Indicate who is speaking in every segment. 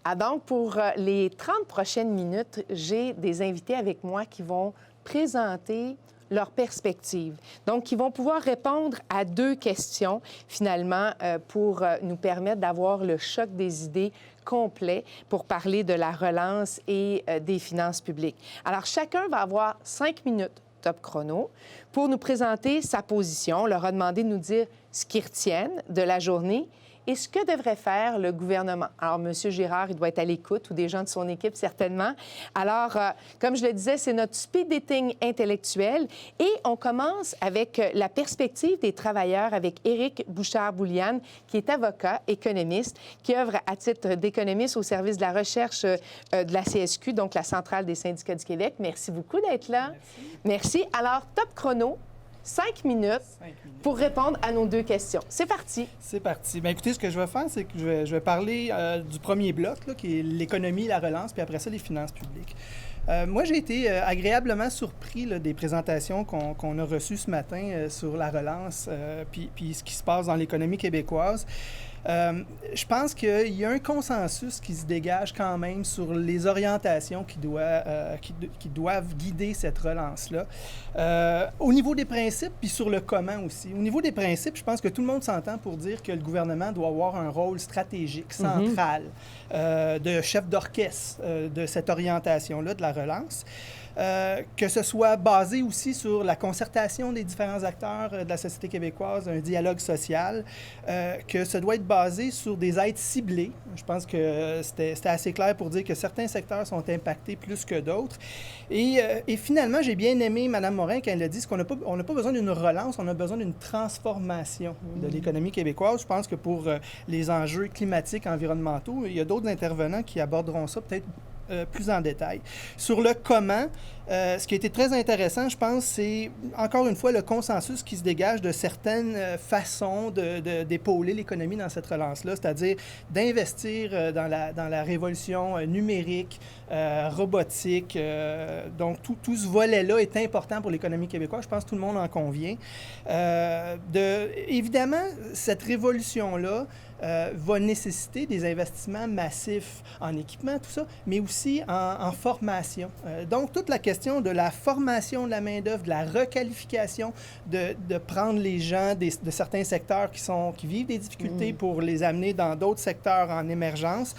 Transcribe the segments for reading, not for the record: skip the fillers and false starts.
Speaker 1: Ah, donc, pour les 30 prochaines minutes, j'ai des invités avec moi qui vont présenter leur perspective. Donc, qui vont pouvoir répondre à 2 questions, finalement, pour nous permettre d'avoir le choc des idées complet pour parler de la relance et des finances publiques. Alors, chacun va avoir 5 minutes top chrono pour nous présenter sa position. On leur a demandé de nous dire ce qu'ils retiennent de la journée et ce que devrait faire le gouvernement. Alors, M. Girard, il doit être à l'écoute, ou des gens de son équipe, certainement. Alors, comme je le disais, c'est notre speed dating intellectuel. Et on commence avec la perspective des travailleurs avec Éric Bouchard-Bouliane, qui est avocat, économiste, qui œuvre à titre d'économiste au service de la recherche de la CSQ, donc la Centrale des syndicats du Québec. Merci beaucoup d'être là. Merci. Alors, top chrono. 5 minutes pour répondre à nos 2 questions. C'est parti.
Speaker 2: C'est parti. Bien, écoutez, ce que je vais faire, c'est que je vais parler du premier bloc, là, qui est l'économie, la relance, puis après ça, les finances publiques. Moi, j'ai été agréablement surpris là, des présentations qu'on a reçues ce matin sur la relance, puis ce qui se passe dans l'économie québécoise. Je pense qu'il y a un consensus qui se dégage quand même sur les orientations qui doivent guider cette relance-là. Au niveau des principes, puis sur le comment aussi. Au niveau des principes, je pense que tout le monde s'entend pour dire que le gouvernement doit avoir un rôle stratégique, central, de chef d'orchestre de cette orientation-là, de la relance. Que ce soit basé aussi sur la concertation des différents acteurs de la société québécoise, un dialogue social, que ça doit être basé sur des aides ciblées. Je pense que c'était assez clair pour dire que certains secteurs sont impactés plus que d'autres. Et finalement, j'ai bien aimé Mme Morin quand elle a dit qu'on n'a pas besoin d'une relance, on a besoin d'une transformation de l'économie québécoise. Je pense que pour les enjeux climatiques, environnementaux, il y a d'autres intervenants qui aborderont ça peut-être plus en détail. Sur le comment, ce qui a été très intéressant, je pense, c'est encore une fois le consensus qui se dégage de certaines façons d'épauler l'économie dans cette relance-là, c'est-à-dire d'investir dans la révolution numérique, robotique. Donc, tout ce volet-là est important pour l'économie québécoise. Je pense que tout le monde en convient. Évidemment, cette révolution-là va nécessiter des investissements massifs en équipement, tout ça, mais aussi en formation. Donc, toute la question de la formation de la main-d'œuvre, de la requalification, de prendre les gens de certains secteurs qui vivent des difficultés pour les amener dans d'autres secteurs en émergence.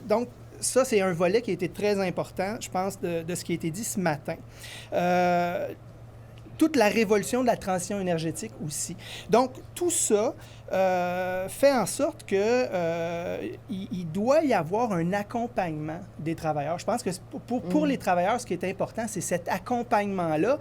Speaker 2: Donc, ça, c'est un volet qui a été très important, je pense, de ce qui a été dit ce matin. Toute la révolution de la transition énergétique aussi. Donc, tout ça fait en sorte qu'il doit y avoir un accompagnement des travailleurs. Je pense que pour les travailleurs, ce qui est important, c'est cet accompagnement-là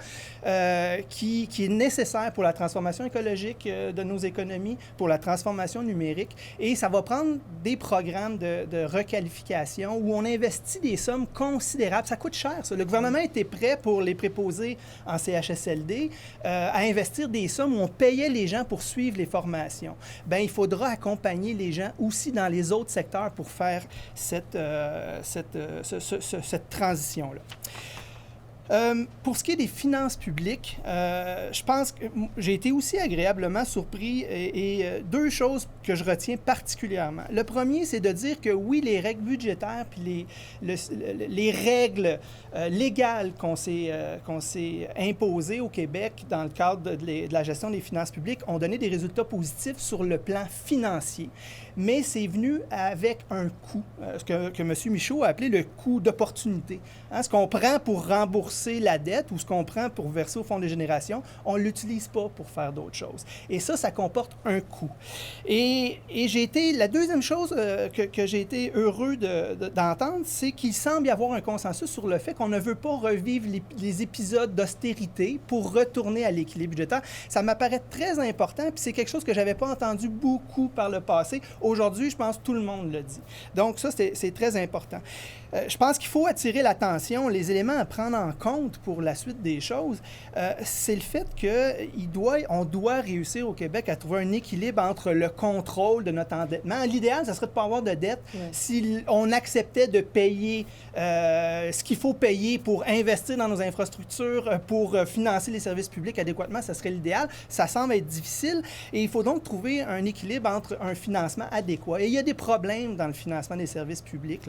Speaker 2: qui est nécessaire pour la transformation écologique de nos économies, pour la transformation numérique. Et ça va prendre des programmes de requalification où on investit des sommes considérables. Ça coûte cher, ça. Le gouvernement était prêt pour les préposés en CHSLD à investir des sommes où on payait les gens pour suivre les formations. Bien, il faudra accompagner les gens aussi dans les autres secteurs pour faire cette transition-là. Pour ce qui est des finances publiques, je pense que j'ai été aussi agréablement surpris et 2 choses que je retiens particulièrement. Le premier, c'est de dire que oui, les règles budgétaires puis les règles légales qu'on s'est imposées au Québec dans le cadre de la gestion des finances publiques ont donné des résultats positifs sur le plan financier. Mais c'est venu avec un coût, ce que M. Michaud a appelé le coût d'opportunité. Hein, ce qu'on prend pour rembourser la dette ou ce qu'on prend pour verser au Fonds des générations, on ne l'utilise pas pour faire d'autres choses. Et ça comporte un coût. Et la deuxième chose que j'ai été heureux d'entendre, c'est qu'il semble y avoir un consensus sur le fait qu'on ne veut pas revivre les épisodes d'austérité pour retourner à l'équilibre budgétaire. Ça m'apparaît très important, puis c'est quelque chose que je n'avais pas entendu beaucoup par le passé. Aujourd'hui, je pense que tout le monde le dit. Donc ça, c'est très important. Je pense qu'il faut attirer l'attention. Les éléments à prendre en compte pour la suite des choses, c'est le fait qu'on doit réussir au Québec à trouver un équilibre entre le contrôle de notre endettement. L'idéal, ça serait de ne pas avoir de dette. Si on acceptait de payer ce qu'il faut payer pour investir dans nos infrastructures, pour financer les services publics adéquatement, ça serait l'idéal. Ça semble être difficile et il faut donc trouver un équilibre entre un financement adéquat. Et il y a des problèmes dans le financement des services publics.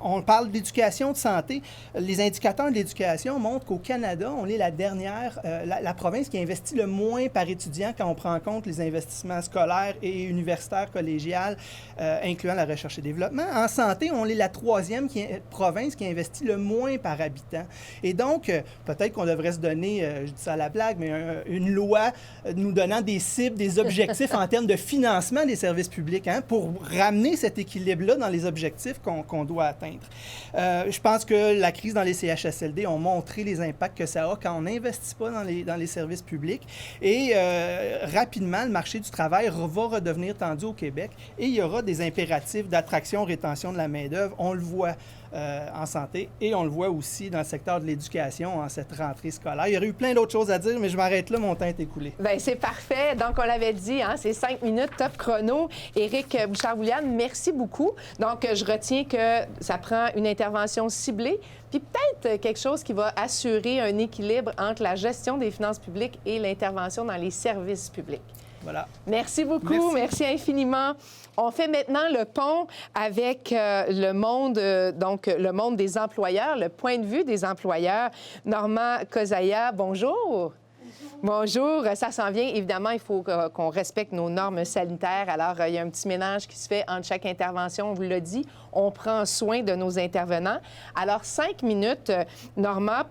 Speaker 2: On parle d'éducation, de santé. Les indicateurs de l'éducation montrent qu'au Canada, on est la dernière, la province qui investit le moins par étudiant quand on prend en compte les investissements scolaires et universitaires, collégiales, incluant la recherche et développement. En santé, on est la troisième province qui investit le moins par habitant. Et donc, peut-être qu'on devrait se donner, je dis ça à la blague, mais une loi nous donnant des cibles, des objectifs en termes de financement des services publics, pour ramener cet équilibre-là dans les objectifs qu'on doit atteindre. Je pense que la crise dans les CHSLD ont montré les impacts que ça a quand on n'investit pas dans les services publics. Et rapidement, le marché du travail va redevenir tendu au Québec et il y aura des impératifs d'attraction, rétention de la main-d'œuvre. On le voit en santé et on le voit aussi dans le secteur de l'éducation en cette rentrée scolaire. Il y aurait eu plein d'autres choses à dire, mais je m'arrête là, mon temps est écoulé.
Speaker 1: Bien, c'est parfait. Donc, on l'avait dit, c'est 5 minutes top chrono. Éric Bouchard-Bouliane, merci beaucoup. Donc, je retiens que ça prend une intervention ciblée, puis peut-être quelque chose qui va assurer un équilibre entre la gestion des finances publiques et l'intervention dans les services publics.
Speaker 2: Voilà.
Speaker 1: Merci beaucoup. Merci infiniment. On fait maintenant le pont avec le monde, le monde des employeurs, le point de vue des employeurs. Normand Kozaya, bonjour. Bonjour, ça s'en vient. Évidemment, il faut qu'on respecte nos normes sanitaires. Alors, il y a un petit ménage qui se fait entre chaque intervention. On vous l'a dit, on prend soin de nos intervenants. Alors, 5 minutes, Normand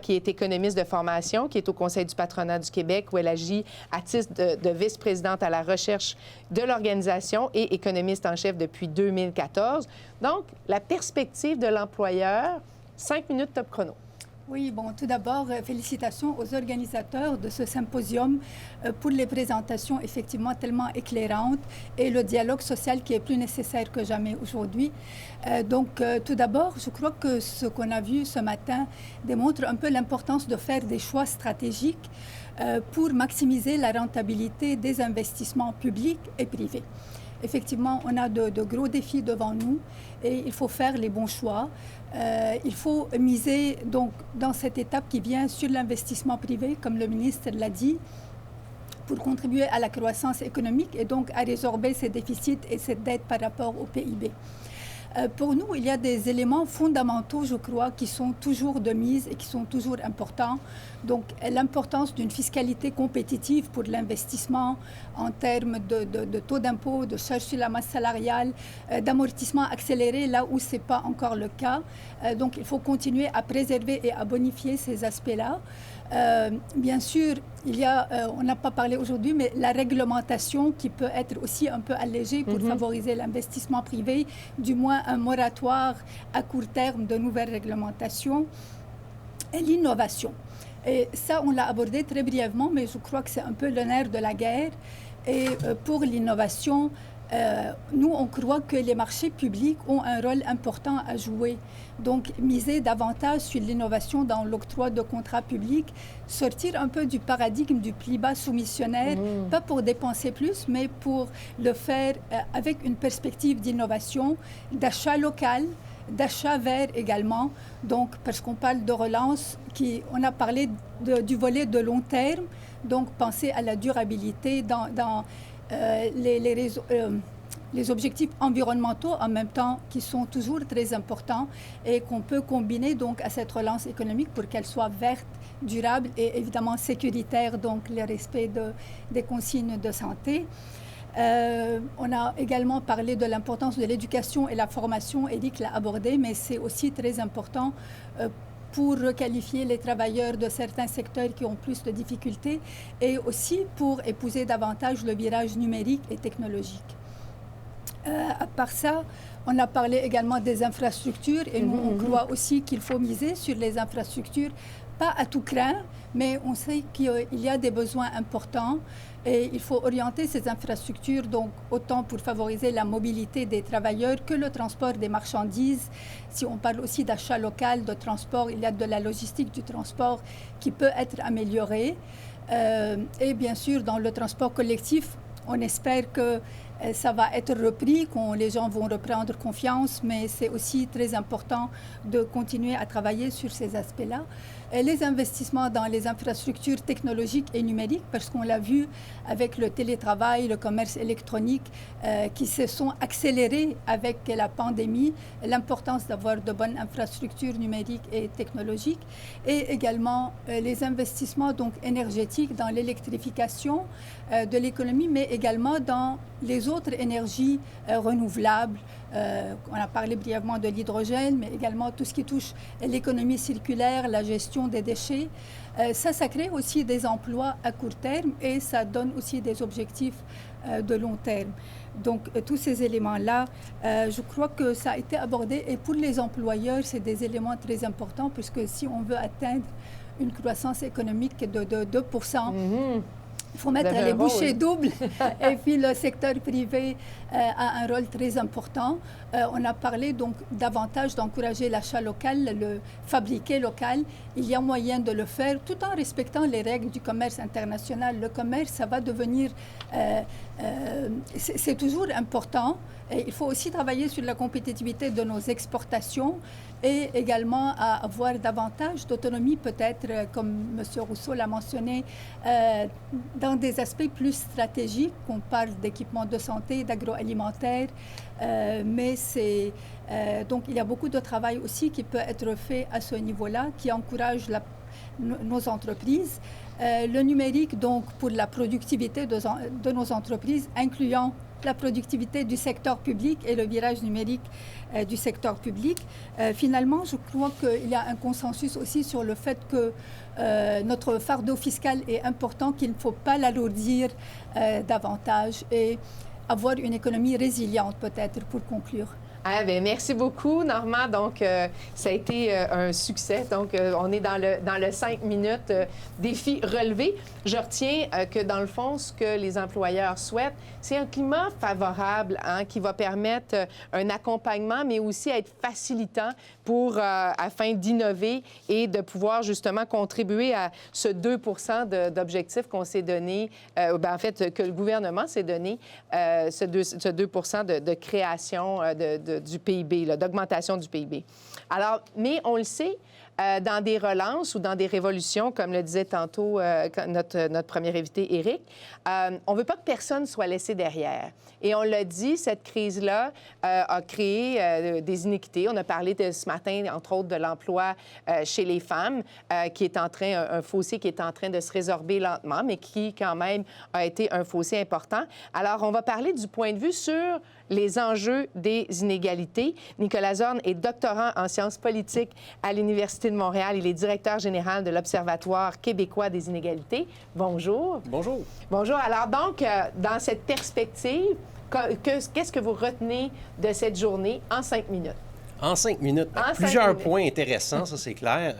Speaker 1: qui est économiste de formation, qui est au Conseil du patronat du Québec, où elle agit à titre de vice-présidente à la recherche de l'organisation et économiste en chef depuis 2014. Donc, la perspective de l'employeur, 5 minutes top chrono.
Speaker 3: Oui, bon, tout d'abord, félicitations aux organisateurs de ce symposium pour les présentations effectivement tellement éclairantes et le dialogue social qui est plus nécessaire que jamais aujourd'hui. Tout d'abord, je crois que ce qu'on a vu ce matin démontre un peu l'importance de faire des choix stratégiques pour maximiser la rentabilité des investissements publics et privés. Effectivement, on a de gros défis devant nous et il faut faire les bons choix. Il faut miser donc dans cette étape qui vient sur l'investissement privé, comme le ministre l'a dit, pour contribuer à la croissance économique et donc à résorber ces déficits et cette dette par rapport au PIB. Pour nous, il y a des éléments fondamentaux, je crois, qui sont toujours de mise et qui sont toujours importants. Donc, l'importance d'une fiscalité compétitive pour l'investissement en termes de taux d'impôt, de charge sur la masse salariale, d'amortissement accéléré là où ce n'est pas encore le cas. Donc, il faut continuer à préserver et à bonifier ces aspects-là. Bien sûr, il y a, on n'a pas parlé aujourd'hui, mais la réglementation qui peut être aussi un peu allégée pour favoriser l'investissement privé, du moins un moratoire à court terme de nouvelles réglementations, et l'innovation. Et ça, on l'a abordé très brièvement, mais je crois que c'est un peu le nerf de la guerre. Et pour l'innovation, nous, on croit que les marchés publics ont un rôle important à jouer. Donc, miser davantage sur l'innovation dans l'octroi de contrats publics, sortir un peu du paradigme du plus bas soumissionnaire, pas pour dépenser plus, mais pour le faire avec une perspective d'innovation, d'achat local, d'achat vert également. Donc, parce qu'on parle de relance, on a parlé du volet de long terme, donc penser à la durabilité dans les objectifs environnementaux en même temps qui sont toujours très importants et qu'on peut combiner donc à cette relance économique pour qu'elle soit verte, durable et évidemment sécuritaire, donc le respect des consignes de santé. On a également parlé de l'importance de l'éducation et la formation. Éric l'a abordé, mais c'est aussi très important pour requalifier les travailleurs de certains secteurs qui ont plus de difficultés et aussi pour épouser davantage le virage numérique et technologique. À part ça, on a parlé également des infrastructures et nous, on croit aussi qu'il faut miser sur les infrastructures, pas à tout craindre, mais on sait qu'il y a des besoins importants et il faut orienter ces infrastructures donc autant pour favoriser la mobilité des travailleurs que le transport des marchandises. Si on parle aussi d'achat local, de transport, il y a de la logistique du transport qui peut être améliorée. Et bien sûr, dans le transport collectif, on espère que ça va être repris, que les gens vont reprendre confiance, mais c'est aussi très important de continuer à travailler sur ces aspects-là. Et les investissements dans les infrastructures technologiques et numériques, parce qu'on l'a vu avec le télétravail, le commerce électronique, qui se sont accélérés avec la pandémie, l'importance d'avoir de bonnes infrastructures numériques et technologiques, et également les investissements donc, énergétiques dans l'électrification de l'économie, mais également dans les autres énergies renouvelables. On a parlé brièvement de l'hydrogène, mais également tout ce qui touche l'économie circulaire, la gestion des déchets. Ça crée aussi des emplois à court terme et ça donne aussi des objectifs de long terme. Donc, tous ces éléments-là, je crois que ça a été abordé. Et pour les employeurs, c'est des éléments très importants puisque si on veut atteindre une croissance économique de 2%, il faut mettre les bouchées doubles. Et puis, le secteur privé a un rôle très important. On a parlé donc davantage d'encourager l'achat local, le fabriquer local. Il y a moyen de le faire tout en respectant les règles du commerce international. Le commerce, ça va devenir... c'est toujours important. Et il faut aussi travailler sur la compétitivité de nos exportations et également à avoir davantage d'autonomie, peut-être, comme M. Rousseau l'a mentionné, dans des aspects plus stratégiques. On parle d'équipements de santé, d'agroalimentaire, mais donc il y a beaucoup de travail aussi qui peut être fait à ce niveau-là, qui encourage nos entreprises. Le numérique, donc, pour la productivité de nos entreprises, incluant la productivité du secteur public et le virage numérique du secteur public. Finalement, je crois qu'il y a un consensus aussi sur le fait que notre fardeau fiscal est important, qu'il ne faut pas l'alourdir davantage et avoir une économie résiliente, peut-être, pour conclure.
Speaker 1: Ah, bien, merci beaucoup, Normand. Donc, ça a été un succès. Donc, on est dans le 5 minutes défi relevé. Je retiens que, dans le fond, ce que les employeurs souhaitent, c'est un climat favorable qui va permettre un accompagnement, mais aussi être facilitant afin d'innover et de pouvoir, justement, contribuer à ce 2 d'objectifs qu'on s'est donné, en fait, que le gouvernement s'est donné, ce 2 de création du PIB, d'augmentation du PIB. Alors, mais on le sait, dans des relances ou dans des révolutions, comme le disait tantôt notre premier invité, Éric, on ne veut pas que personne soit laissé derrière. Et on l'a dit, cette crise-là a créé des iniquités. On a parlé ce matin, entre autres, de l'emploi chez les femmes, qui est un fossé qui est en train de se résorber lentement, mais qui, quand même, a été un fossé important. Alors, on va parler du point de vue sur les enjeux des inégalités. Nicolas Zorn est doctorant en sciences politiques à l'Université de Montréal. Il est directeur général de l'Observatoire québécois des inégalités. Bonjour.
Speaker 4: Bonjour.
Speaker 1: Bonjour. Alors donc, dans cette perspective, qu'est-ce que vous retenez de cette journée en 5 minutes?
Speaker 4: En 5 minutes. Plusieurs points intéressants, ça c'est clair.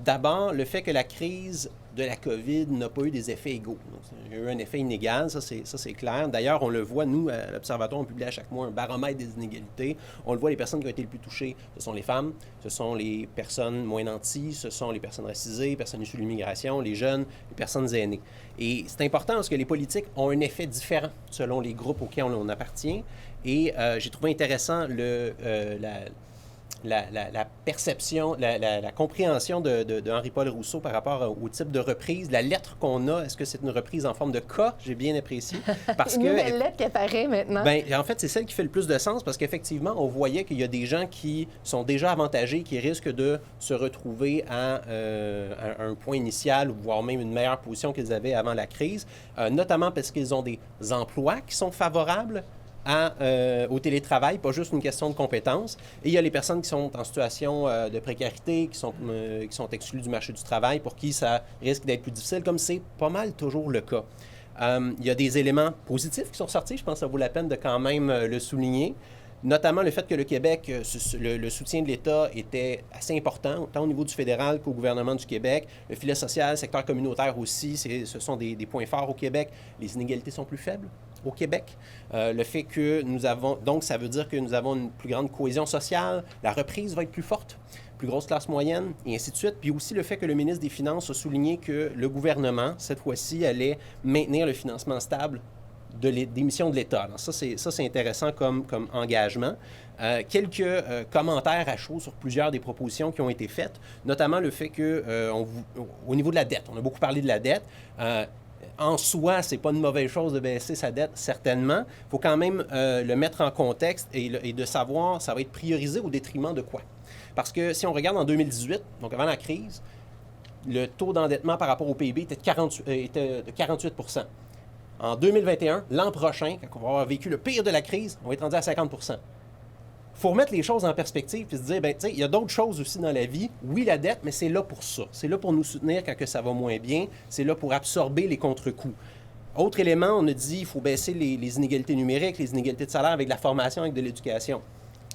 Speaker 4: D'abord, le fait que la crise de la COVID n'a pas eu des effets égaux. Il y a eu un effet inégal, ça c'est clair. D'ailleurs, on le voit, nous, à l'Observatoire, on publie à chaque mois un baromètre des inégalités. On le voit, les personnes qui ont été les plus touchées, ce sont les femmes, ce sont les personnes moins nanties, ce sont les personnes racisées, les personnes issues de l'immigration, les jeunes, les personnes aînées. Et c'est important parce que les politiques ont un effet différent selon les groupes auxquels on appartient. Et j'ai trouvé intéressant la perception, la compréhension de Henri-Paul Rousseau par rapport au type de reprise. La lettre qu'on a, est-ce que c'est une reprise en forme de K? J'ai bien apprécié.
Speaker 1: Parce une nouvelle lettre qui apparaît maintenant.
Speaker 4: Bien, en fait, c'est celle qui fait le plus de sens parce qu'effectivement, on voyait qu'il y a des gens qui sont déjà avantagés, qui risquent de se retrouver à un point initial, voire même une meilleure position qu'ils avaient avant la crise, notamment parce qu'ils ont des emplois qui sont favorables au télétravail, pas juste une question de compétences. Et il y a les personnes qui sont en situation de précarité, qui sont exclues du marché du travail, pour qui ça risque d'être plus difficile, comme c'est pas mal toujours le cas. Il y a des éléments positifs qui sont sortis, je pense que ça vaut la peine de quand même le souligner. notamment le fait que le Québec, le soutien de l'État était assez important, tant au niveau du fédéral qu'au gouvernement du Québec. Le filet social, le secteur communautaire aussi, ce sont des points forts au Québec. Les inégalités sont plus faibles au Québec. Le fait que nous avons... Donc, ça veut dire que nous avons une plus grande cohésion sociale. La reprise va être plus forte, plus grosse classe moyenne, et ainsi de suite. Puis aussi le fait que le ministre des Finances a souligné que le gouvernement, cette fois-ci, allait maintenir le financement stable des missions de l'État. Alors ça, c'est intéressant comme engagement. Quelques commentaires à chaud sur plusieurs des propositions qui ont été faites, notamment le fait que, au niveau de la dette, on a beaucoup parlé de la dette. En soi, ce n'est pas une mauvaise chose de baisser sa dette, certainement. Il faut quand même le mettre en contexte et de savoir ça va être priorisé au détriment de quoi. Parce que si on regarde en 2018, donc avant la crise, le taux d'endettement par rapport au PIB était de 48 %. En 2021, l'an prochain, quand on va avoir vécu le pire de la crise, on va être rendu à 50 %. Il faut remettre les choses en perspective et se dire, bien, tu sais, il y a d'autres choses aussi dans la vie. Oui, la dette, mais c'est là pour ça. C'est là pour nous soutenir quand que ça va moins bien. C'est là pour absorber les contre-coups. Autre élément, on a dit qu'il faut baisser les inégalités numériques, les inégalités de salaire avec de la formation, avec de l'éducation.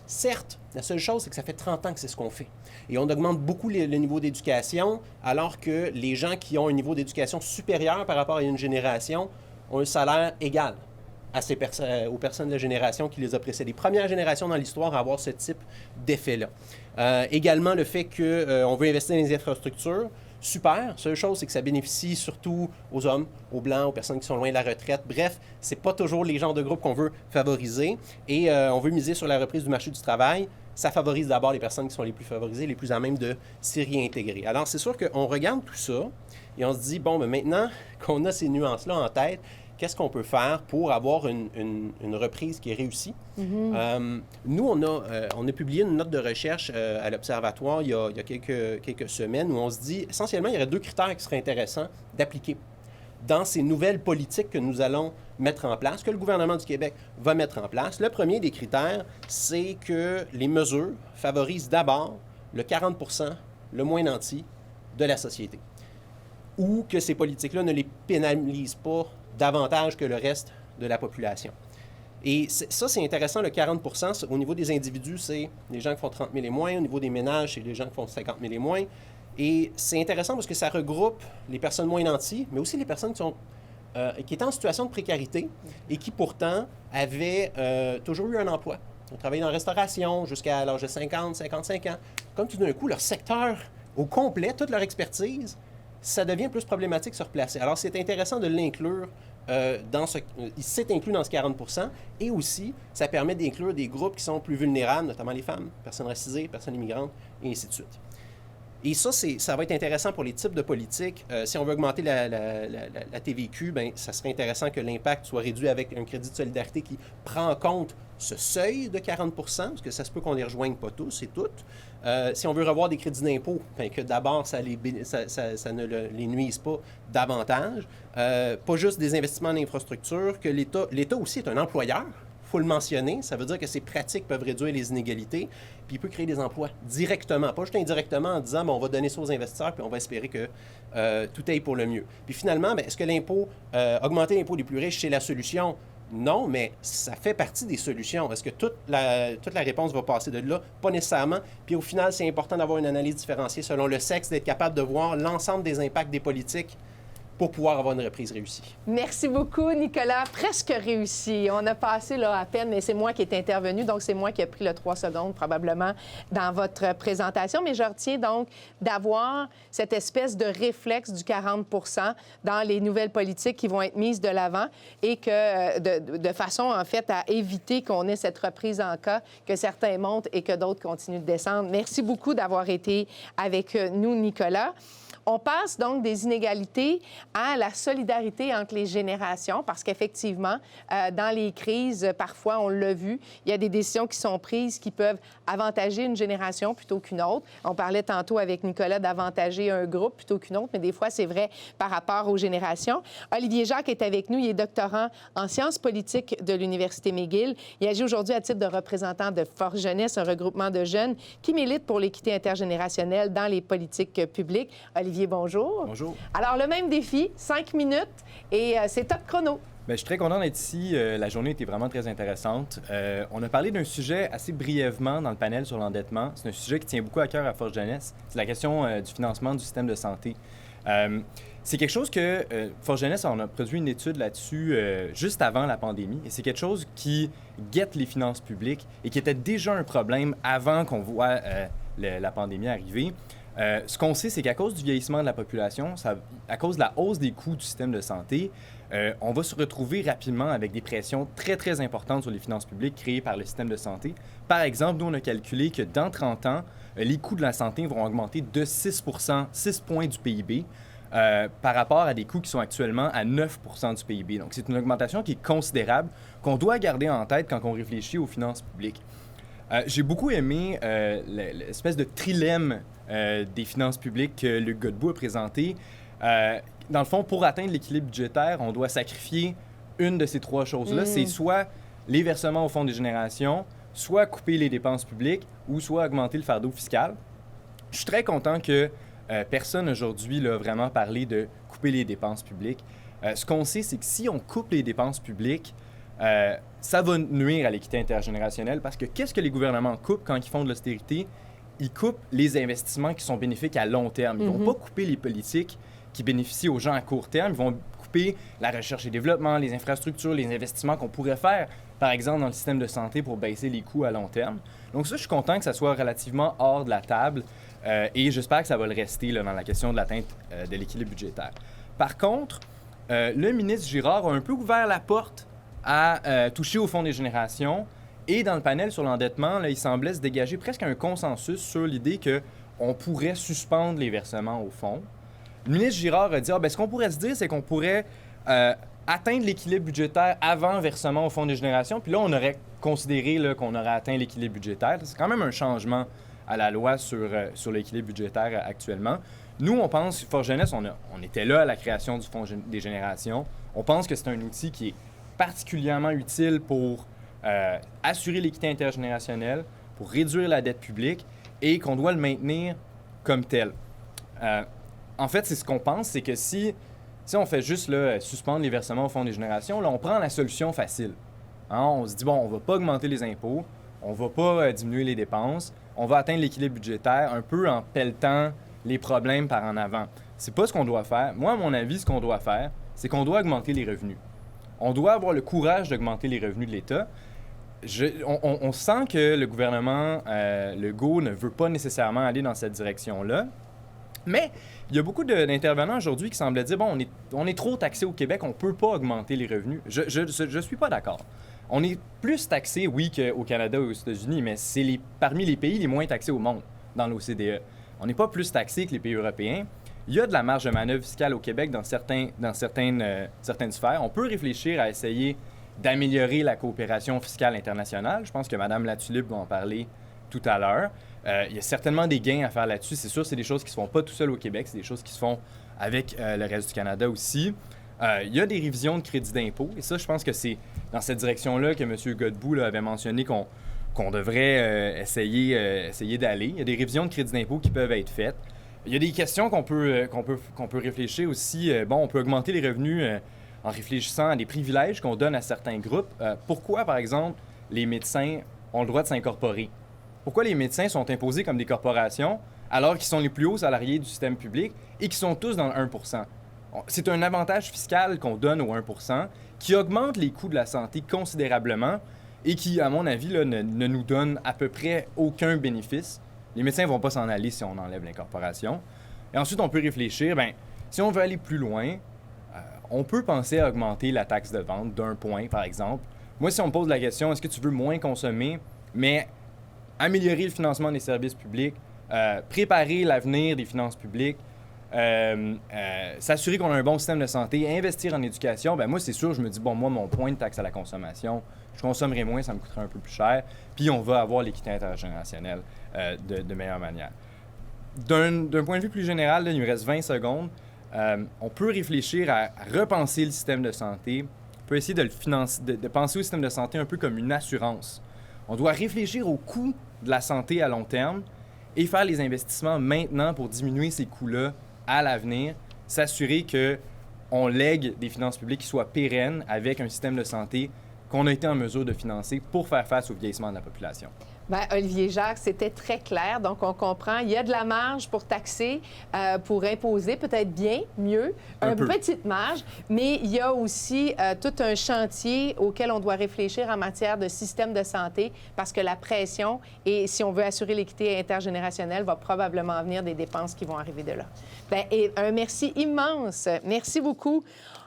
Speaker 4: Certes, la seule chose, c'est que ça fait 30 ans que c'est ce qu'on fait. Et on augmente beaucoup le niveau d'éducation, alors que les gens qui ont un niveau d'éducation supérieur par rapport à une génération ont un salaire égal aux personnes de la génération qui les a précédées. Première génération dans l'histoire à avoir ce type d'effet-là. Également, le fait qu'on veut investir dans les infrastructures, super. Seule chose, c'est que ça bénéficie surtout aux hommes, aux Blancs, aux personnes qui sont loin de la retraite. Bref, c'est pas toujours les genres de groupes qu'on veut favoriser. Et on veut miser sur la reprise du marché du travail. Ça favorise d'abord les personnes qui sont les plus favorisées, les plus à même de s'y réintégrer. Alors, c'est sûr qu'on regarde tout ça et on se dit, bon, mais maintenant qu'on a ces nuances-là en tête, qu'est-ce qu'on peut faire pour avoir une reprise qui est réussie? Mm-hmm. Nous, on a publié une note de recherche à l'Observatoire il y a quelques semaines où on se dit, essentiellement, il y aurait 2 critères qui seraient intéressants d'appliquer dans ces nouvelles politiques que nous allons mettre en place, que le gouvernement du Québec va mettre en place. Le premier des critères, c'est que les mesures favorisent d'abord le 40 % le moins nanti de la société, ou que ces politiques-là ne les pénalisent pas davantage que le reste de la population. Et ça, c'est intéressant, le 40 %. Au niveau des individus, c'est les gens qui font 30 000 et moins. Au niveau des ménages, c'est les gens qui font 50 000 et moins. Et c'est intéressant parce que ça regroupe les personnes moins nanties, mais aussi les personnes qui étaient en situation de précarité et qui, pourtant, avaient toujours eu un emploi. Ils ont travaillé dans la restauration jusqu'à l'âge de 50, 55 ans. Comme tout d'un coup, leur secteur au complet, toute leur expertise, ça devient plus problématique de se replacer. Alors, c'est intéressant de l'inclure c'est inclus dans ce 40 % et aussi, ça permet d'inclure des groupes qui sont plus vulnérables, notamment les femmes, personnes racisées, personnes immigrantes, et ainsi de suite. Et ça va être intéressant pour les types de politiques. Si on veut augmenter la TVQ, bien, ça serait intéressant que l'impact soit réduit avec un crédit de solidarité qui prend en compte ce seuil de 40 % parce que ça se peut qu'on ne les rejoigne pas tous et toutes. Si on veut revoir des crédits d'impôt, bien, que d'abord, ça ne les nuise pas davantage. Pas juste des investissements en infrastructure, que l'État aussi est un employeur. Il faut le mentionner. Ça veut dire que ces pratiques peuvent réduire les inégalités, puis il peut créer des emplois directement, pas juste indirectement en disant, bon, on va donner ça aux investisseurs, puis on va espérer que tout aille pour le mieux. Puis finalement, bien, est-ce que augmenter l'impôt des plus riches, c'est la solution? Non, mais ça fait partie des solutions. Est-ce que toute la réponse va passer de là? Pas nécessairement. Puis au final, c'est important d'avoir une analyse différenciée selon le sexe, d'être capable de voir l'ensemble des impacts des politiques pour pouvoir avoir une reprise réussie.
Speaker 1: Merci beaucoup, Nicolas. Presque réussi. On a passé là à peine, mais c'est moi qui est intervenu, donc c'est moi qui ai pris le 3 secondes probablement dans votre présentation. Mais je retiens donc d'avoir cette espèce de réflexe du 40 % dans les nouvelles politiques qui vont être mises de l'avant et que de façon, en fait, à éviter qu'on ait cette reprise en cas, que certains montent et que d'autres continuent de descendre. Merci beaucoup d'avoir été avec nous, Nicolas. On passe donc des inégalités à la solidarité entre les générations parce qu'effectivement, dans les crises, parfois, on l'a vu, il y a des décisions qui sont prises qui peuvent avantager une génération plutôt qu'une autre. On parlait tantôt avec Nicolas d'avantager un groupe plutôt qu'une autre, mais des fois, c'est vrai par rapport aux générations. Olivier Jacques est avec nous. Il est doctorant en sciences politiques de l'Université McGill. Il agit aujourd'hui à titre de représentant de Force Jeunesse, un regroupement de jeunes qui milite pour l'équité intergénérationnelle dans les politiques publiques. Olivier, bonjour.
Speaker 5: Bonjour.
Speaker 1: Alors, le même défi, 5 minutes et c'est top chrono.
Speaker 5: Bien, je suis très content d'être ici. La journée était vraiment très intéressante. On a parlé d'un sujet assez brièvement dans le panel sur l'endettement. C'est un sujet qui tient beaucoup à cœur à Force Jeunesse. C'est la question du financement du système de santé. C'est quelque chose que Force Jeunesse, on a produit une étude là-dessus juste avant la pandémie. Et c'est quelque chose qui guette les finances publiques et qui était déjà un problème avant qu'on voit la pandémie arriver. Ce qu'on sait, c'est qu'à cause du vieillissement de la population, à cause de la hausse des coûts du système de santé, on va se retrouver rapidement avec des pressions très, très importantes sur les finances publiques créées par le système de santé. Par exemple, nous, on a calculé que dans 30 ans, les coûts de la santé vont augmenter de 6 points du PIB par rapport à des coûts qui sont actuellement à 9 du PIB. Donc, c'est une augmentation qui est considérable, qu'on doit garder en tête quand on réfléchit aux finances publiques. J'ai beaucoup aimé l'espèce de trilemme des finances publiques que Luc Godbout a présenté. Dans le fond, pour atteindre l'équilibre budgétaire, on doit sacrifier une de ces trois choses-là. C'est soit les versements au fonds des générations, soit couper les dépenses publiques ou soit augmenter le fardeau fiscal. Je suis très content que personne aujourd'hui n'a vraiment parlé de couper les dépenses publiques. Ce qu'on sait, c'est que si on coupe les dépenses publiques, ça va nuire à l'équité intergénérationnelle parce que qu'est-ce que les gouvernements coupent quand ils font de l'austérité? Ils coupent les investissements qui sont bénéfiques à long terme. Ils ne vont pas couper les politiques qui bénéficient aux gens à court terme. Ils vont couper la recherche et développement, les infrastructures, les investissements qu'on pourrait faire, par exemple, dans le système de santé pour baisser les coûts à long terme. Donc ça, je suis content que ça soit relativement hors de la table et j'espère que ça va le rester là, dans la question de l'atteinte de l'équilibre budgétaire. Par contre, le ministre Girard a un peu ouvert la porte à toucher au fonds des générations. Et dans le panel sur l'endettement, là, il semblait se dégager presque un consensus sur l'idée qu'on pourrait suspendre les versements au fonds. Le ministre Girard a dit ce qu'on pourrait se dire, c'est qu'on pourrait atteindre l'équilibre budgétaire avant versement au fonds des générations. Puis là, on aurait considéré là, qu'on aurait atteint l'équilibre budgétaire. C'est quand même un changement à la loi sur l'équilibre budgétaire actuellement. Nous, on pense, Force Jeunesse, on était là à la création du fonds des générations. On pense que c'est un outil qui est particulièrement utile pour assurer l'équité intergénérationnelle, pour réduire la dette publique et qu'on doit le maintenir comme tel. En fait, c'est ce qu'on pense, c'est que si on fait juste là, suspendre les versements au fonds des générations, là, on prend la solution facile. Hein? On se dit, on ne va pas augmenter les impôts, on ne va pas diminuer les dépenses, on va atteindre l'équilibre budgétaire un peu en pelletant les problèmes par en avant. C'est pas ce qu'on doit faire. Moi, à mon avis, ce qu'on doit faire, c'est qu'on doit augmenter les revenus. On doit avoir le courage d'augmenter les revenus de l'État. On sent que le gouvernement Legault ne veut pas nécessairement aller dans cette direction-là. Mais il y a beaucoup d'intervenants aujourd'hui qui semblent dire on est trop taxé au Québec, on ne peut pas augmenter les revenus. Je suis pas d'accord. On est plus taxé, oui, qu'au Canada ou aux États-Unis, mais c'est parmi les pays les moins taxés au monde dans l'OCDE. On n'est pas plus taxé que les pays européens. Il y a de la marge de manœuvre fiscale au Québec dans certaines sphères. On peut réfléchir à essayer d'améliorer la coopération fiscale internationale. Je pense que Mme Latulippe va en parler tout à l'heure. Il y a certainement des gains à faire là-dessus. C'est sûr, c'est des choses qui ne se font pas tout seul au Québec. C'est des choses qui se font avec le reste du Canada aussi. Il y a des révisions de crédit d'impôt. Et ça, je pense que c'est dans cette direction-là que M. Godbout là, avait mentionné qu'on devrait essayer d'aller. Il y a des révisions de crédit d'impôt qui peuvent être faites. Il y a des questions qu'on peut réfléchir aussi. On peut augmenter les revenus en réfléchissant à des privilèges qu'on donne à certains groupes. Pourquoi, par exemple, les médecins ont le droit de s'incorporer? Pourquoi les médecins sont imposés comme des corporations alors qu'ils sont les plus hauts salariés du système public et qu'ils sont tous dans le 1 %? C'est un avantage fiscal qu'on donne au 1 % qui augmente les coûts de la santé considérablement et qui, à mon avis, là, ne nous donne à peu près aucun bénéfice. Les médecins ne vont pas s'en aller si on enlève l'incorporation. Et ensuite, on peut réfléchir, si on veut aller plus loin, on peut penser à augmenter la taxe de vente d'1 point, par exemple. Moi, si on me pose la question, est-ce que tu veux moins consommer, mais améliorer le financement des services publics, préparer l'avenir des finances publiques, s'assurer qu'on a un bon système de santé, investir en éducation, moi, c'est sûr, je me dis, moi, mon point de taxe à la consommation, je consommerai moins, ça me coûtera un peu plus cher, puis on va avoir l'équité intergénérationnelle de meilleure manière. D'un point de vue plus général, là, il nous reste 20 secondes. On peut réfléchir à repenser le système de santé. On peut essayer de penser au système de santé un peu comme une assurance. On doit réfléchir au coût de la santé à long terme et faire les investissements maintenant pour diminuer ces coûts-là à l'avenir, s'assurer on lègue des finances publiques qui soient pérennes avec un système de santé qu'on a été en mesure de financer pour faire face au vieillissement de la population.
Speaker 1: Bien, Olivier Jacques, c'était très clair. Donc, on comprend. Il y a de la marge pour taxer, pour imposer, peut-être bien, mieux, une petite marge, mais il y a aussi tout un chantier auquel on doit réfléchir en matière de système de santé parce que la pression, et si on veut assurer l'équité intergénérationnelle, va probablement venir des dépenses qui vont arriver de là. Bien, et un merci immense. Merci beaucoup.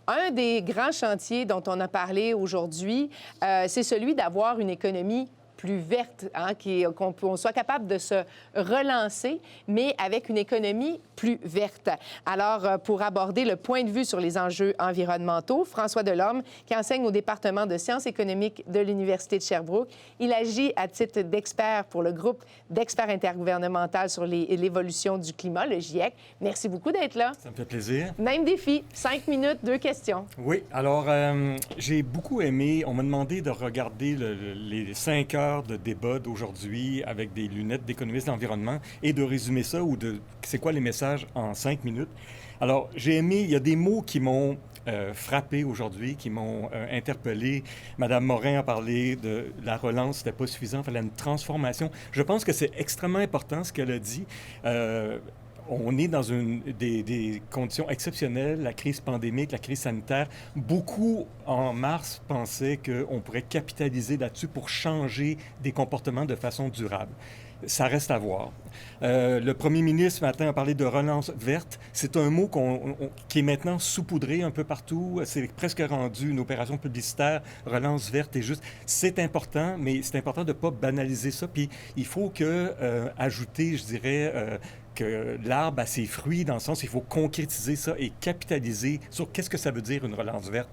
Speaker 1: Un des grands chantiers dont on a parlé aujourd'hui, c'est celui d'avoir une économie plus verte, hein, qu'on soit capable de se relancer, mais avec une économie plus verte. Alors, pour aborder le point de vue sur les enjeux environnementaux, François Delorme, qui enseigne au département de sciences économiques de l'Université de Sherbrooke, il agit à titre d'expert pour le groupe d'experts intergouvernemental sur l'évolution du climat, le GIEC. Merci beaucoup d'être là.
Speaker 6: Ça me fait plaisir.
Speaker 1: Même défi, 5 minutes, 2 questions.
Speaker 6: Oui, alors j'ai beaucoup aimé, on m'a demandé de regarder les 5 heures de débat d'aujourd'hui avec des lunettes d'économiste d'environnement et de résumer ça ou de c'est quoi les messages en 5 minutes. Alors, j'ai aimé, il y a des mots qui m'ont frappé aujourd'hui, qui m'ont interpellé. Madame Morin a parlé de la relance, c'était pas suffisant, il fallait une transformation. Je pense que c'est extrêmement important ce qu'elle a dit. On est dans des conditions exceptionnelles, la crise pandémique, la crise sanitaire. Beaucoup, en mars, pensaient qu'on pourrait capitaliser là-dessus pour changer des comportements de façon durable. Ça reste à voir. Le premier ministre, ce matin, a parlé de relance verte. C'est un mot qui est maintenant saupoudré un peu partout. C'est presque rendu une opération publicitaire. Relance verte est juste... C'est important, mais c'est important de ne pas banaliser ça. Puis il faut ajouter, je dirais... que l'arbre a ses fruits, dans le sens il faut concrétiser ça et capitaliser sur qu'est-ce que ça veut dire une relance verte.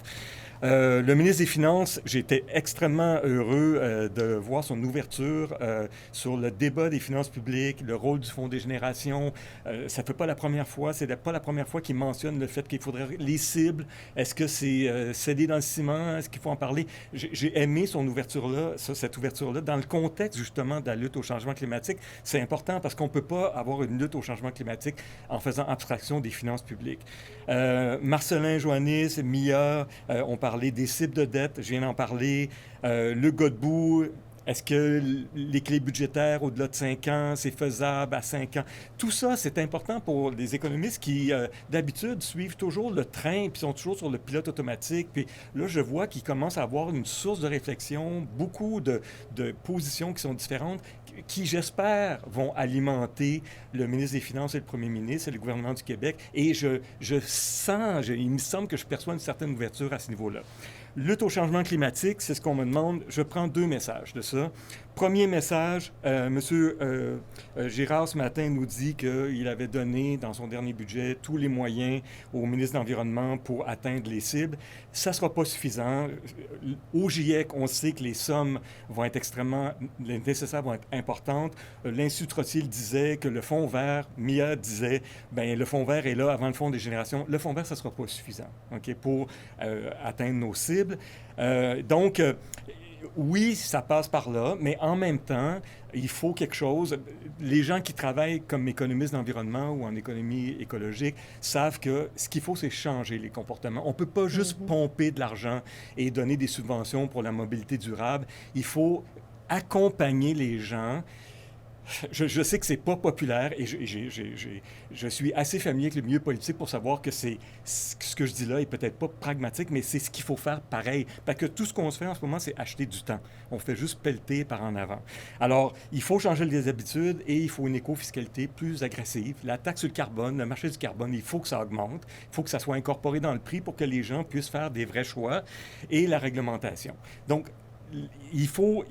Speaker 6: Le ministre des Finances, j'ai été extrêmement heureux de voir son ouverture sur le débat des finances publiques, le rôle du Fonds des générations. Ça ne fait pas la première fois, c'est pas la première fois qu'il mentionne le fait qu'il faudrait les cibles. Est-ce que c'est scellé dans le ciment? Est-ce qu'il faut en parler? J'ai aimé son ouverture-là, cette ouverture-là, dans le contexte justement de la lutte au changement climatique. C'est important parce qu'on ne peut pas avoir une lutte au changement climatique en faisant abstraction des finances publiques. Marcelin Joannis, Mia, on parlait des cibles de dette, je viens d'en parler. Le Godbout, est-ce que les clés budgétaires au-delà de 5 ans, c'est faisable à 5 ans? Tout ça, c'est important pour les économistes qui, d'habitude, suivent toujours le train puis sont toujours sur le pilote automatique. Puis là, je vois qu'ils commencent à avoir une source de réflexion, beaucoup de positions qui sont différentes, qui, j'espère, vont alimenter le ministre des Finances et le premier ministre et le gouvernement du Québec. Et je sens, il me semble que je perçois une certaine ouverture à ce niveau-là. Lutte au changement climatique, c'est ce qu'on me demande. Je prends 2 messages de ça. Premier message, M. Girard, ce matin, nous dit qu'il avait donné, dans son dernier budget, tous les moyens au ministre de l'Environnement pour atteindre les cibles. Ça ne sera pas suffisant. Au GIEC, on sait que les sommes vont être les nécessaires vont être importantes. L'Institut Trottier disait que le fonds vert, MIA disait, bien, le fonds vert est là avant le fonds des générations. Le fonds vert, ça ne sera pas suffisant, OK, pour atteindre nos cibles. Donc, oui, ça passe par là, mais en même temps, il faut quelque chose. Les gens qui travaillent comme économistes d'environnement ou en économie écologique savent que ce qu'il faut, c'est changer les comportements. On ne peut pas juste pomper de l'argent et donner des subventions pour la mobilité durable. Il faut accompagner les gens. Je sais que c'est pas populaire et je suis assez familier avec le milieu politique pour savoir que ce que je dis là est peut-être pas pragmatique, mais c'est ce qu'il faut faire pareil. Parce que tout ce qu'on se fait en ce moment, c'est acheter du temps. On fait juste pelleter par en avant. Alors, il faut changer les habitudes et il faut une éco-fiscalité plus agressive. La taxe sur le carbone, le marché du carbone, il faut que ça augmente. Il faut que ça soit incorporé dans le prix pour que les gens puissent faire des vrais choix et la réglementation. Donc, il faut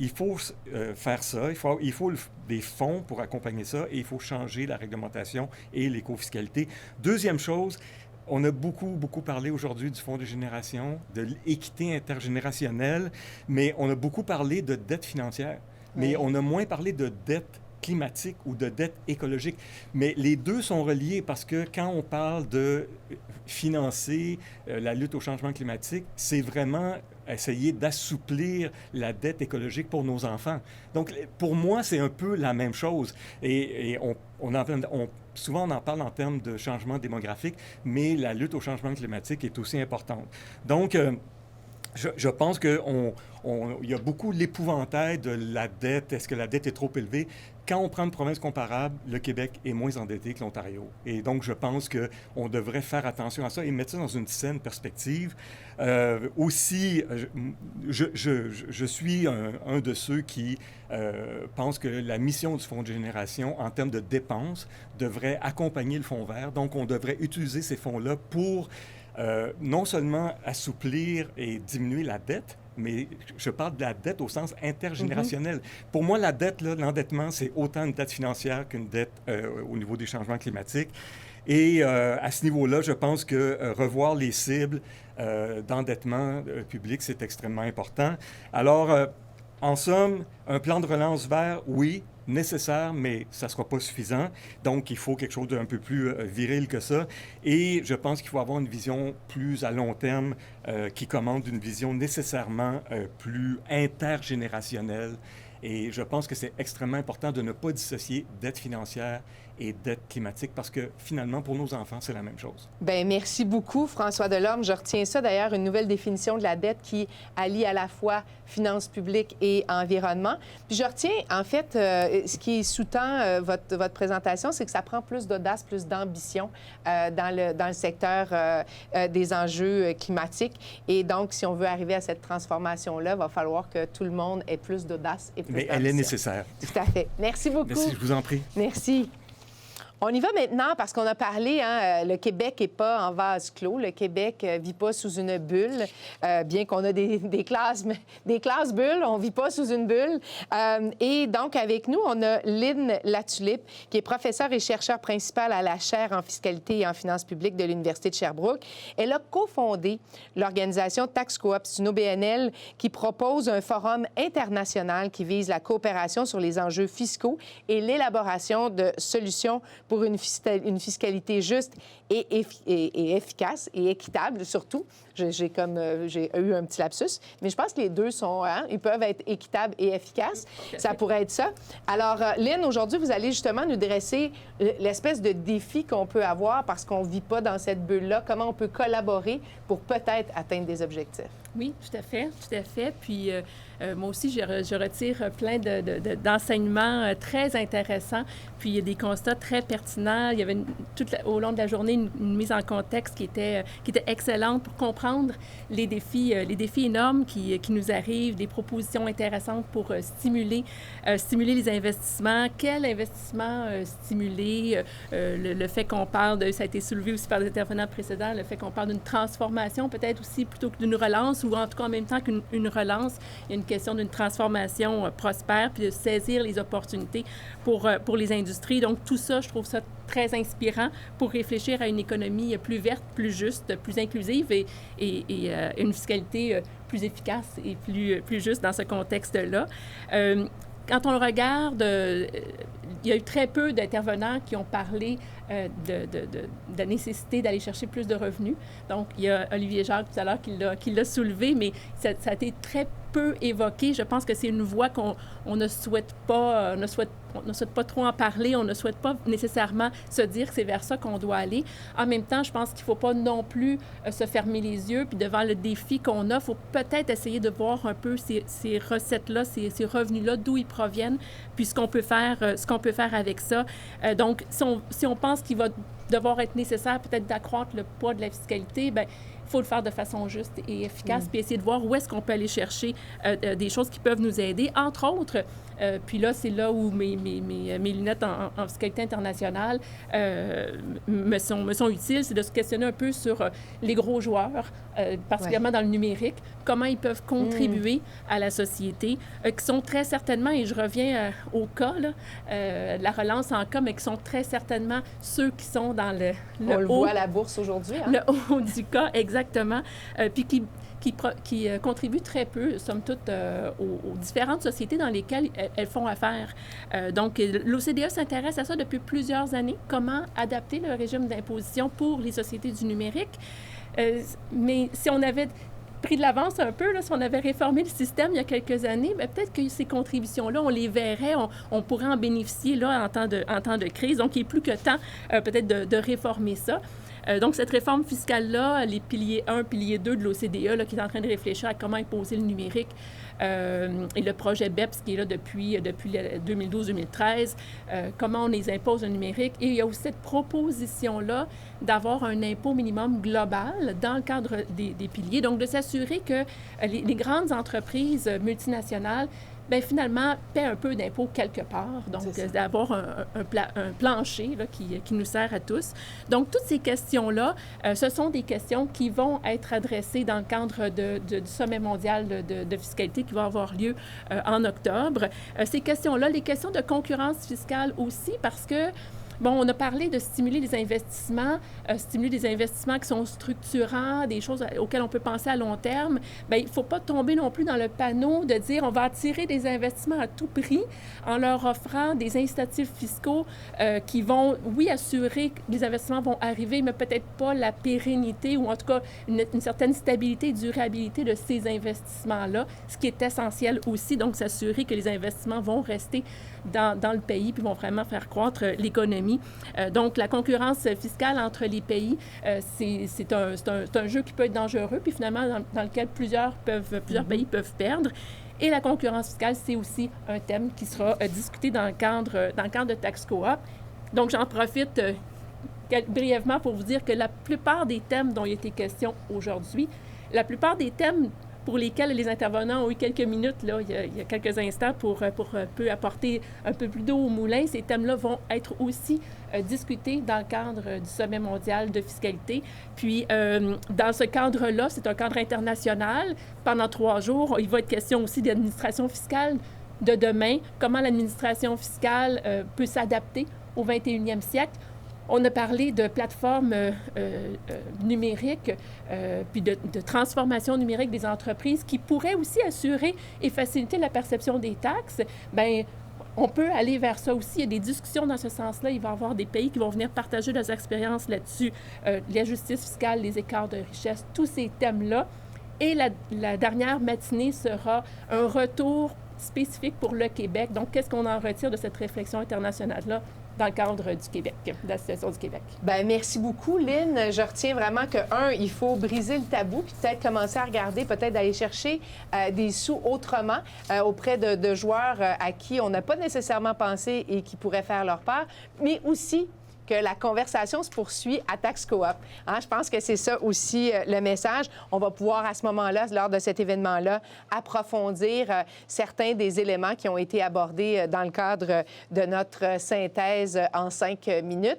Speaker 6: faire ça, il faut des fonds pour accompagner ça et il faut changer la réglementation et l'éco-fiscalité. Deuxième chose, on a beaucoup parlé aujourd'hui du Fonds de génération, de l'équité intergénérationnelle, mais on a beaucoup parlé de dette financière, mais on a moins parlé de dette climatique ou de dette écologique. Mais les deux sont reliés parce que quand on parle de financer la lutte au changement climatique, c'est vraiment essayer d'assouplir la dette écologique pour nos enfants. Donc, pour moi, c'est un peu la même chose. Et souvent, on en parle en termes de changement démographique, mais la lutte au changement climatique est aussi importante. Donc, je pense qu'il y a beaucoup l'épouvantail de la dette. Est-ce que la dette est trop élevée? Quand on prend une province comparable, le Québec est moins endetté que l'Ontario. Et donc, je pense qu'on devrait faire attention à ça et mettre ça dans une saine perspective. Aussi, je suis un de ceux qui pensent que la mission du Fonds de génération, en termes de dépenses, devrait accompagner le Fonds vert. Donc, on devrait utiliser ces fonds-là pour non seulement assouplir et diminuer la dette, mais je parle de la dette au sens intergénérationnel. Pour moi, la dette, l'endettement, c'est autant une dette financière qu'une dette au niveau des changements climatiques. Et à ce niveau-là, je pense que revoir les cibles d'endettement public, c'est extrêmement important. Alors, en somme, un plan de relance vert, oui, nécessaire, mais ça ne sera pas suffisant. Donc, il faut quelque chose d'un peu plus viril que ça. Et je pense qu'il faut avoir une vision plus à long terme qui commande une vision nécessairement plus intergénérationnelle. Et je pense que c'est extrêmement important de ne pas dissocier dette financière et dette climatique parce que finalement, pour nos enfants, c'est la même chose.
Speaker 1: Bien, merci beaucoup, François Delorme. Je retiens ça, d'ailleurs, une nouvelle définition de la dette qui allie à la fois finances publiques et environnement. Puis je retiens, en fait, ce qui sous-tend votre présentation, c'est que ça prend plus d'audace, plus d'ambition dans le secteur des enjeux climatiques. Et donc, si on veut arriver à cette transformation-là, il va falloir que tout le monde ait plus d'audace et plus d'ambition.
Speaker 6: Mais elle est nécessaire.
Speaker 1: Tout à fait. Merci beaucoup.
Speaker 6: Merci, je vous en prie.
Speaker 1: Merci. On y va maintenant parce qu'on a parlé, le Québec n'est pas en vase clos. Le Québec ne vit pas sous une bulle, bien qu'on a des classes bulles, on ne vit pas sous une bulle. Et donc, avec nous, on a Lynn Latulippe, qui est professeure et chercheure principale à la chaire en fiscalité et en finances publiques de l'Université de Sherbrooke. Elle a cofondé l'organisation Tax Coop. C'est une OBNL qui propose un forum international qui vise la coopération sur les enjeux fiscaux et l'élaboration de solutions pour une fiscalité juste et efficace et équitable, surtout. J'ai eu un petit lapsus, mais je pense que les deux sont... ils peuvent être équitables et efficaces. Ça pourrait être ça. Alors, Lynn, aujourd'hui, vous allez justement nous dresser l'espèce de défi qu'on peut avoir parce qu'on ne vit pas dans cette bulle-là. Comment on peut collaborer pour peut-être atteindre des objectifs?
Speaker 7: Oui, tout à fait, tout à fait. Puis moi aussi, je retire plein d'enseignements très intéressants. Puis il y a des constats très pertinents. Il y avait au long de la journée une mise en contexte qui était excellente pour comprendre les défis énormes qui nous arrivent, des propositions intéressantes pour stimuler les investissements. Quel investissement stimuler? Le fait qu'on parle ça a été soulevé aussi par les intervenants précédents, le fait qu'on parle d'une transformation peut-être aussi plutôt que d'une relance, ou en tout cas en même temps qu'une relance, il y a une question d'une transformation prospère, puis de saisir les opportunités pour les industries. Donc tout ça, je trouve ça très inspirant pour réfléchir à une économie plus verte, plus juste, plus inclusive et une fiscalité plus efficace et plus juste dans ce contexte-là. Quand on le regarde, il y a eu très peu d'intervenants qui ont parlé de la nécessité d'aller chercher plus de revenus. Donc, il y a Olivier Jacques tout à l'heure qui l'a soulevé, mais ça a été très peu évoqué. Je pense que c'est une voie qu'on ne souhaite pas, ne souhaite pas trop en parler. On ne souhaite pas nécessairement se dire que c'est vers ça qu'on doit aller. En même temps, je pense qu'il ne faut pas non plus se fermer les yeux. Puis devant le défi qu'on a, il faut peut-être essayer de voir un peu ces recettes-là, ces revenus-là, d'où ils proviennent, puis ce qu'on peut faire avec ça. Donc, si on pense qu'il va devoir être nécessaire peut-être d'accroître le poids de la fiscalité, bien, il faut le faire de façon juste et efficace, puis essayer de voir où est-ce qu'on peut aller chercher des choses qui peuvent nous aider. Entre autres, puis là, c'est là où mes lunettes en fiscalité internationale me sont utiles, c'est de se questionner un peu sur les gros joueurs, particulièrement dans le numérique, comment ils peuvent contribuer à la société, qui sont très certainement, et je reviens au cas, la relance en cas, mais qui sont très certainement ceux qui sont dans le
Speaker 1: On
Speaker 7: haut.
Speaker 1: le voit à la bourse aujourd'hui. Hein?
Speaker 7: Le haut du cas, exactement. Puis qui contribuent très peu, somme toute, aux différentes sociétés dans lesquelles elles font affaire. Donc, l'OCDE s'intéresse à ça depuis plusieurs années, comment adapter le régime d'imposition pour les sociétés du numérique. Mais si on avait pris de l'avance un peu. Là, si on avait réformé le système il y a quelques années, bien, peut-être que ces contributions-là, on les verrait, on pourrait en bénéficier là, en temps de crise. Donc, il est plus que temps peut-être de réformer ça. Donc, cette réforme fiscale-là, les piliers 1, pilier 2 de l'OCDE, là, qui est en train de réfléchir à comment imposer le numérique, et le projet BEPS qui est là depuis 2012-2013, comment on les impose le numérique. Et il y a aussi cette proposition-là d'avoir un impôt minimum global dans le cadre des piliers. Donc, de s'assurer que les grandes entreprises multinationales bien, finalement, paient un peu d'impôts quelque part. Donc, d'avoir un plancher là, qui nous sert à tous. Donc, toutes ces questions-là, ce sont des questions qui vont être adressées dans le cadre du sommet mondial de fiscalité qui va avoir lieu en octobre. Ces questions-là, les questions de concurrence fiscale aussi, parce que bon, on a parlé de stimuler les investissements qui sont structurants, des choses auxquelles on peut penser à long terme. Bien, il ne faut pas tomber non plus dans le panneau de dire on va attirer des investissements à tout prix en leur offrant des incitatifs fiscaux qui vont, oui, assurer que les investissements vont arriver, mais peut-être pas la pérennité ou en tout cas une certaine stabilité et durabilité de ces investissements-là, ce qui est essentiel aussi, donc s'assurer que les investissements vont rester dans le pays puis vont vraiment faire croître l'économie. Donc, la concurrence fiscale entre les pays, c'est un jeu qui peut être dangereux, puis finalement, dans lequel plusieurs pays peuvent perdre. Et la concurrence fiscale, c'est aussi un thème qui sera discuté dans le cadre de Tax Coop. Donc, j'en profite brièvement pour vous dire que la plupart des thèmes dont il a été question aujourd'hui, la plupart des thèmes pour lesquels les intervenants ont eu quelques minutes, là, il y a quelques instants, pour peu apporter un peu plus d'eau au moulin. Ces thèmes-là vont être aussi discutés dans le cadre du sommet mondial de fiscalité. Puis, dans ce cadre-là, c'est un cadre international. Pendant 3 jours, il va être question aussi d'administration fiscale de demain, comment l'administration fiscale peut s'adapter au 21e siècle. On a parlé de plateformes numériques, puis de transformation numérique des entreprises qui pourraient aussi assurer et faciliter la perception des taxes. Bien, on peut aller vers ça aussi. Il y a des discussions dans ce sens-là. Il va y avoir des pays qui vont venir partager leurs expériences là-dessus. La justice fiscale, les écarts de richesse, tous ces thèmes-là. Et la dernière matinée sera un retour spécifique pour le Québec. Donc, qu'est-ce qu'on en retire de cette réflexion internationale-là dans le cadre du Québec, de la situation du Québec? Bien,
Speaker 1: merci beaucoup, Lynn. Je retiens vraiment que, il faut briser le tabou puis peut-être commencer à regarder, peut-être d'aller chercher des sous autrement auprès de joueurs à qui on n'a pas nécessairement pensé et qui pourraient faire leur part, mais aussi que la conversation se poursuit à Tax Coop. Je pense que c'est ça aussi le message. On va pouvoir à ce moment-là, lors de cet événement-là, approfondir certains des éléments qui ont été abordés dans le cadre de notre synthèse en 5 minutes.